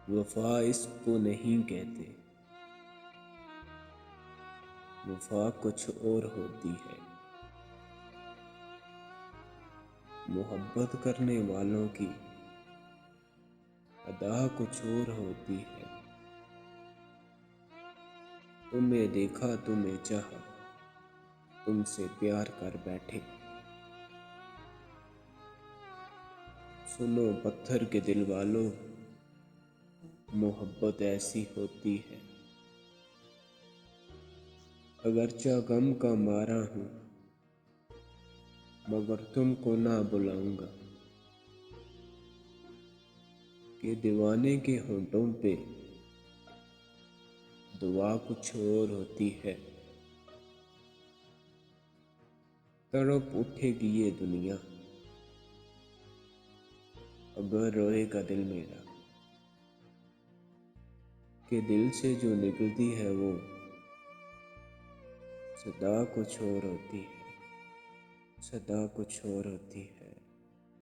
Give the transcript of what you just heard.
وفا اس کو نہیں کہتے، وفا کچھ اور ہوتی ہے۔ محبت کرنے والوں کی ادا کچھ اور ہوتی ہے۔ تمہیں دیکھا تمہیں چاہا، تم سے پیار کر بیٹھے۔ سنو پتھر کے دل والوں، محبت ایسی ہوتی ہے۔ اگرچہ غم کا مارا ہوں، مگر تم کو نہ بلاؤں گا، کہ دیوانے کے ہونٹوں پہ دعا کچھ اور ہوتی ہے۔ تڑپ اٹھے گی یہ دنیا، اگر روئے گا دل میرا، کہ دل سے جو نکلتی ہے وہ صدا کچھ اور ہوتی ہے، صدا کچھ اور ہوتی ہے۔